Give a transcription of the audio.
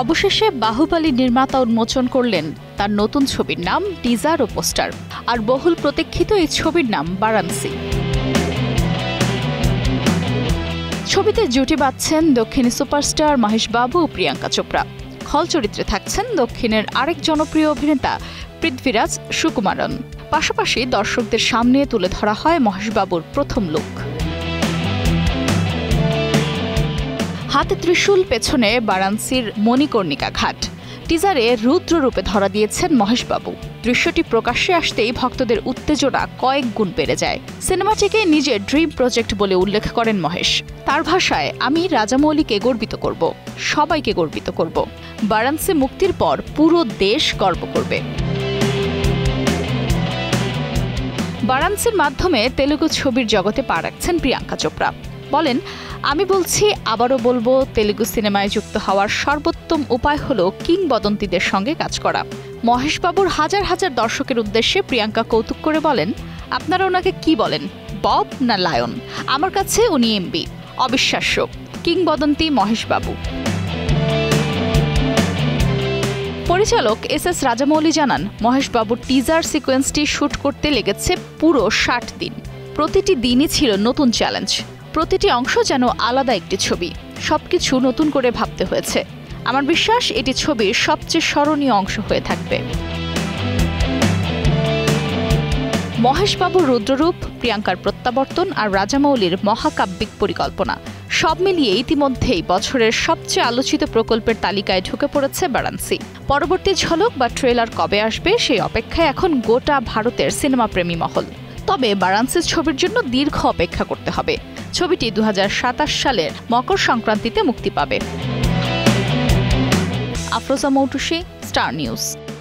অবশেষে বাহুবলী নির্মাতা উন্মোচন করলেন তার নতুন ছবির নাম, টিজার ও পোস্টার। আর বহুল প্রতীক্ষিত এই ছবির নাম বারাণসী। ছবিতে জুটি বাঁধছেন দক্ষিণী সুপারস্টার মহেশ বাবু ও প্রিয়াঙ্কা চোপড়া। খল চরিত্রে থাকছেন দক্ষিণের আরেক জনপ্রিয় অভিনেতা পৃথ্বীরাজ সুকুমারন। পাশাপাশি দর্শকদের সামনে তুলে ধরা হয় মহেশ বাবুর প্রথম লুক। হাতে ত্রিশূল, পেছনে বারাণসীর মণিকর্ণিকা ঘাট। টিজারে রুদ্র রূপে ধরা দিয়েছেন মহেশ বাবু। দৃশ্যটি প্রকাশ্যে আসতেই ভক্তদের উত্তেজনা কয়েক গুণ বেড়ে যায়। সিনেমাটিকে নিজের ড্রিম প্রজেক্ট বলে উল্লেখ করেন মহেশ। তার ভাষায়, আমি রাজামৌলিকে গর্বিত করব, সবাইকে গর্বিত করব। বারাণসী মুক্তির পর পুরো দেশ গর্ব করবে। বারাণসীর মাধ্যমে তেলুগু ছবির জগতে পা রাখছেন প্রিয়াঙ্কা চোপড়া। বলেন, আমি বলছি, আবারও বলবো, তেলুগু সিনেমায় যুক্ত হওয়ার সর্বোত্তম উপায় হলো কিংবদন্তিদের সঙ্গে কাজ করা। মহেশ বাবুর হাজার হাজার দর্শকের উদ্দেশ্যে প্রিয়াঙ্কা কৌতুক করে বলেন, আপনারা ওনাকে কি বলেন, বব না লায়ন? আমার কাছে উনি এমবি। অবিশ্বাস্য, কিংবদন্তি মহেশ বাবু। পরিচালক এস রাজামৌলি জানান, মহেশ বাবুর টিজার সিকোয়েন্সটি শুট করতে লেগেছে পুরো 60 দিন। প্রতিটি দিনই ছিল নতুন চ্যালেঞ্জ। প্রতিটি অংশ যেন আলাদা একটি ছবি। সবকিছু নতুন করে ভাবতে হয়েছে। আমার বিশ্বাস এটি ছবির সবচেয়ে স্মরণীয় অংশ হয়ে থাকবে। মহেশ বাবুর রুদ্ররূপ, প্রিয়াঙ্কার প্রত্যাবর্তন আর রাজামৌলির মহাকাব্যিক পরিকল্পনা সব মিলিয়ে ইতিমধ্যেই বছরের সবচেয়ে আলোচিত প্রকল্পের তালিকায় ঢুকে পড়েছে বারাণসী। পরবর্তী ঝলক বা ট্রেলার কবে আসবে সেই অপেক্ষায় এখন গোটা ভারতের সিনেমাপ্রেমী মহল। তবে বারাণসীর ছবির জন্য দীর্ঘ অপেক্ষা করতে হবে। ছবিটি 2027 সালের মকর সংক্রান্তিতে মুক্তি পাবে। Afroza Moutushi, star news.